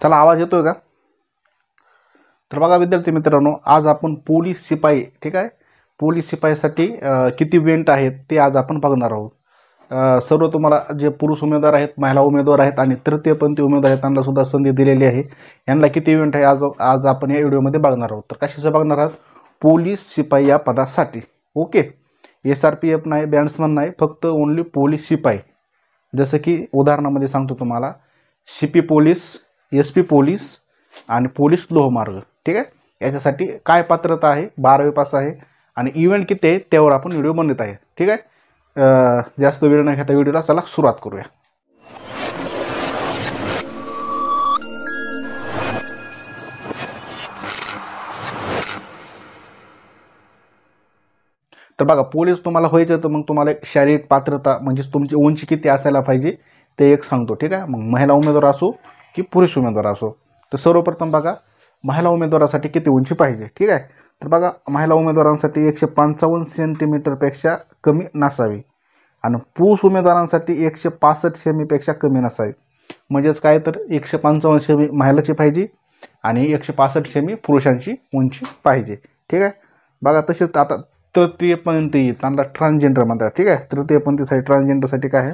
चला, आवाज येतोय का? तर बघा विद्यार्थी मित्रांनो, आज आपण पोलीस शिपाई, ठीक आहे, पोलीस शिपाईसाठी किती वेंट आहेत ते आज आपण बघणार आहोत. सर्व तुम्हाला जे पुरुष उमेदवार आहेत, महिला उमेदवार आहेत आणि तृतीयपंथी उमेदवार आहेत त्यांना सुद्धा संधी दिलेली आहे. यांना किती इव्हेंट आहे आज आपण या व्हिडिओमध्ये बघणार आहोत. तर कशाचं बघणार आहोत? पोलीस शिपाई या पदासाठी. ओके, SRPF नाही, बॅट्समन नाही, फक्त ओनली पोलीस शिपाई. जसं की उदाहरणामध्ये सांगतो तुम्हाला, शिपी पोलीस, SP पोलीस आणि पोलीस लोहमार्ग. ठीक आहे, याच्यासाठी काय पात्रता आहे? 12वी पास आहे आणि इव्हेंट किती आहे त्यावर आपण व्हिडिओ बनवत आहे. ठीक आहे, जास्त वेळ न घेता व्हिडिओला चला सुरुवात करूया. तर बघा, पोलीस तुम्हाला व्हायचं तर मग तुम्हाला एक शारीरिक पात्रता म्हणजे तुमची उंची किती असायला पाहिजे ते एक सांगतो. ठीक आहे, मग महिला उमेदवार असो की पुरुष उमेदवार असो. तर सर्वप्रथम बघा, महिला उमेदवारासाठी किती उंची पाहिजे. ठीक आहे, तर बघा, महिला उमेदवारांसाठी 155 सेंटीमीटरपेक्षा कमी नसावी आणि पुरुष उमेदवारांसाठी 165 सेमीपेक्षा कमी नसावी. म्हणजेच काय, तर 155 सेमी महिलाची पाहिजे आणि 165 सेमी पुरुषांची उंची पाहिजे. ठीक आहे, बघा, तसेच आता तृतीयपंथी त्यांना ट्रान्सजेंडर म्हणतात. ठीक आहे, तृतीयपंथीसाठी ट्रान्सजेंडरसाठी काय आहे,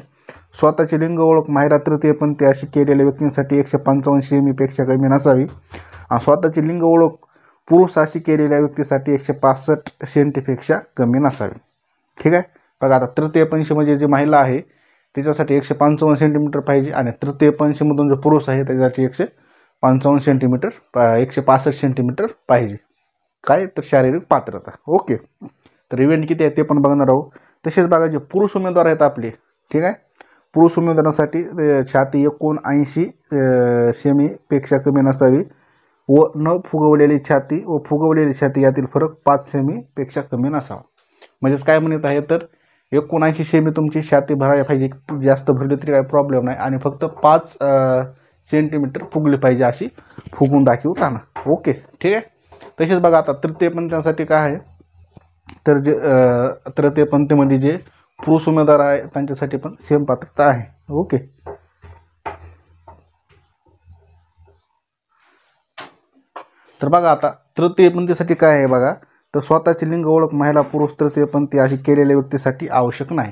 स्वतःची लिंग ओळख महिला तृतीयपंथी अशी केलेल्या व्यक्तींसाठी 155 सेमीपेक्षा कमी नसावी आणि स्वतःची लिंग ओळख पुरुष अशी केलेल्या व्यक्तीसाठी 165 सेंटीपेक्षा कमी नसावी. ठीक आहे, बघा, आता तृतीयपंथी म्हणजे जी महिला आहे त्याच्यासाठी 155 सेंटीमीटर पाहिजे आणि तृतीयपंथीमधून जो पुरुष आहे त्याच्यासाठी 155 सेंटीमीटर 165 सेंटीमीटर पाहिजे. काय, तर शारीरिक पात्रता. ओके, तर इव्हेंट किती आहे ते पण बघणार आहोत. तसेच बघा, जे पुरुष उमेदवार आहेत आपले, ठीक आहे, पुरुष उमेदवारांसाठी छाती 79 सेमीपेक्षा कमी नसावी व न फुगवलेली छाती व फुगवलेली छाती यातील फरक 5 सेमीपेक्षा कमी नसावा. म्हणजेच काय म्हणत आहे, तर 79 सेमी तुमची छाती भरायला पाहिजे, जास्त भरली तरी काही प्रॉब्लेम नाही आणि फक्त 5 सेंटीमीटर फुगली पाहिजे, अशी फुगून दाखवताना. ओके, ठीक आहे. तसेच बघा, आता तृतीयपंथीसाठी काय आहे, तर जे तृतीयपंथीमध्ये जे पुरुष उमेदवार आहे त्यांच्यासाठी पण सेम पात्रता आहे. ओके, तर बघा, आता तृतीयपंथीसाठी काय आहे बघा, तर स्वतःची लिंग ओळख महिला पुरुष तृतीयपंथी अशी केलेल्या व्यक्तीसाठी आवश्यक नाही.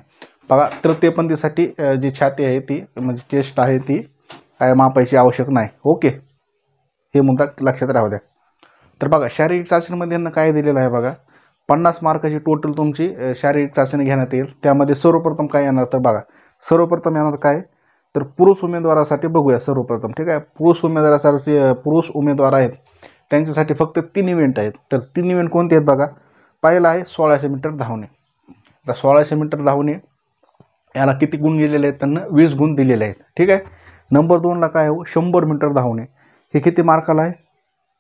बघा, तृतीयपंथीसाठी जी छाती आहे ती म्हणजे चेस्ट आहे ती काय मापायची आवश्यक नाही. ओके, हे मुद्दा लक्षात राहू द्या. तर बघा, शारीरिक चाचणीमध्ये यांना काय दिलेलं आहे बघा, 50 मार्काची टोटल तुमची शारीरिक चाचणी घेण्यात येईल. त्यामध्ये सर्वप्रथम काय येणार, तर बघा, सर्वप्रथम येणार काय, तर पुरुष उमेदवारासाठी बघूया सर्वप्रथम. ठीक आहे, पुरुष उमेदवार आहेत त्यांच्यासाठी फक्त 3 इव्हेंट आहेत. तर 3 इव्हेंट कोणते आहेत बघा, पहिला आहे 1600 मीटर धावणे. आता 1600 मीटर धावणे याला किती गुण दिलेले आहेत, त्यांना 20 गुण दिलेले आहेत. ठीक आहे, नंबर 2ला काय हो, 100 मीटर धावणे, हे किती मार्काला आहे,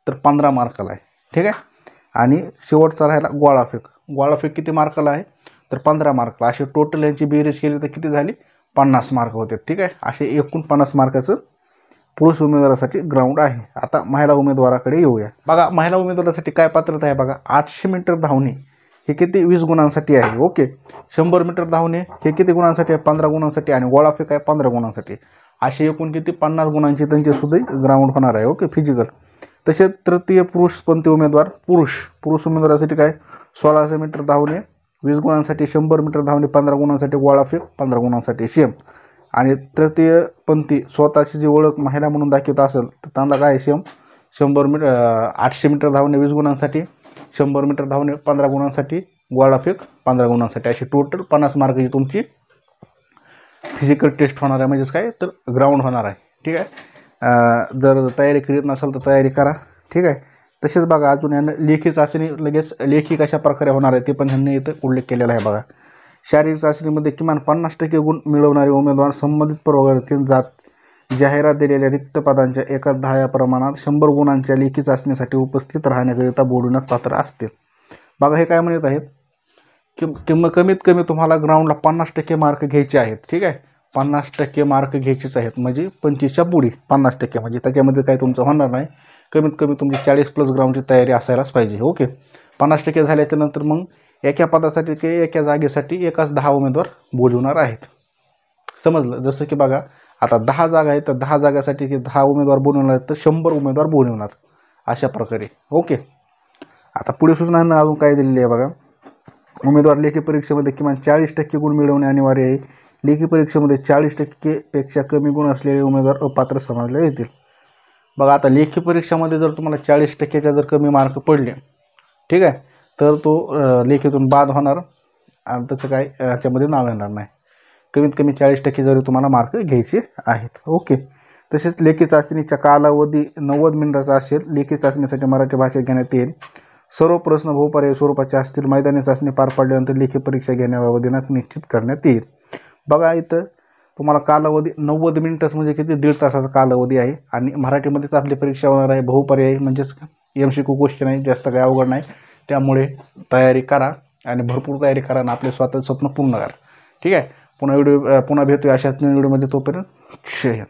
तर 15 मार्काला आहे. ठीक आहे, आणि शेवटचा राहिला गोळाफेक. गोळाफेक किती मार्काला आहे, तर 15 मार्काला. असे टोटल यांची बेरीज केली तर किती झाली, 50 मार्क होते. ठीक आहे, असे एकूण 50 मार्काचं पुरुष उमेदवारासाठी ग्राउंड आहे. आता महिला उमेदवाराकडे येऊया. बघा, महिला उमेदवारासाठी काय पात्रता आहे बघा, 800 मीटर धावणे हे किती 20 गुणांसाठी आहे. ओके, 100 मीटर धावणे हे किती गुणांसाठी आहे, 15 गुणांसाठी आणि गोळाफेक आहे 15 गुणांसाठी. असे एकूण किती 50 गुणांची त्यांची सुद्धा ग्राउंड होणार आहे. Okay, physical. तसेच तृतीय पुरुषपंथी उमेदवार पुरुष उमेदवारासाठी काय, 1600 मीटर धावणे 20 गुणांसाठी, 100 मीटर धावणे 15 गुणांसाठी, गोळाफेक 15 गुणांसाठी सेम. आणि तृतीयपंथी स्वतःची जी ओळख महिला म्हणून दाखवत असेल तर त्यांना काय सेम 800 मीटर धावणे 20 गुणांसाठी, 100 मीटर धावणे 15 गुणांसाठी, गोळाफेक 15 गुणांसाठी. अशी टोटल 50 मार्काची तुमची फिजिकल टेस्ट होणार आहे. म्हणजेच काय, तर ग्राउंड होणार आहे. ठीक आहे, जर तयारी करीत नसेल तर तयारी करा. ठीक आहे, तसेच बघा, अजून यांना लेखी चाचणी लगेच लेखी कशा प्रकारे होणार आहे ते पण ह्यांनी इथं उल्लेख केलेला आहे. बघा, शारीरिक चाचणीमध्ये किमान 50% गुण मिळवणारे उमेदवार संबंधित प्रवर्गातील जाहिरात दिलेल्या रिक्त पदांच्या 1/10 या प्रमाणात 100 गुणांच्या लेखी चाचणीसाठी उपस्थित राहण्याकरिता बोलवण्यात पात्र असतील. बघा, हे काय म्हणत आहेत की कमीत कमी तुम्हाला ग्राउंडला 50% मार्क घ्यायचे आहेत. ठीक आहे, 50% मार्क घ्यायचेच आहेत, म्हणजे 25च्या पुढे 50%, म्हणजे त्याच्यामध्ये काही तुमचं होणार नाही. कमीत कमी तुमची 40+ ग्राउंडची तयारी असायलाच पाहिजे. ओके, 50% झाल्याच्यानंतर मग एका पदासाठी की एका जागेसाठी एकाच 10 उमेदवार बोलवणार आहेत. समजलं. जसं की बघा, आता 10 जागा आहेत तर 10 जागासाठी की 10 उमेदवार बोलवणार आहेत तर 100 उमेदवार बोलवणार अशा प्रकारे. ओके. आता पुढे सूचनांना अजून काय दिलेली आहे बघा. उमेदवार लेखी परीक्षेमध्ये किमान 40% गुण मिळवणे अनिवार्य आहे. लेखी परीक्षेमध्ये 40% पेक्षा कमी गुण असलेले उमेदवार अपात्र समजले येतील. बघा आता लेखी परीक्षेमध्ये जर तुम्हाला 40%च्या जर कमी मार्क पडले, ठीक आहे, तर तो लेखीतून बाद होणार आणि त्याचं काय ह्याच्यामध्ये नाव येणार नाही. कमीत कमी 40% जरी तुम्हाला मार्क घ्यायचे आहेत. ओके. तसेच लेखी चाचणीचा कालावधी 90 मिनिटाचा असेल. लेखी चाचणीसाठी मराठी भाषेत घेण्यात येईल. सर्व प्रश्न बहुपर्यायी स्वरूपाचे असतील. मैदानी चाचणी पार पाडल्यानंतर लेखी परीक्षा घेण्याबाबत दिनांक निश्चित करण्यात येईल. बघा इथं तुम्हाला कालावधी 90 मिनिटच म्हणजे किती 1.5 तासाचा कालावधी आहे आणि मराठीमध्येच आपली परीक्षा होणार आहे. बहुपर्यायी म्हणजेच MCQ क्वेश्चन आहे, जास्त काही अवघड नाही. त्यामुळे तयारी करा आणि भरपूर तयारी करा आणि आपले स्वतःचं स्वप्न पूर्ण करा. ठीक आहे. पुन्हा भेटूया अशाच नवीन व्हिडिओमध्ये. तोपर्यंत जय हिंद.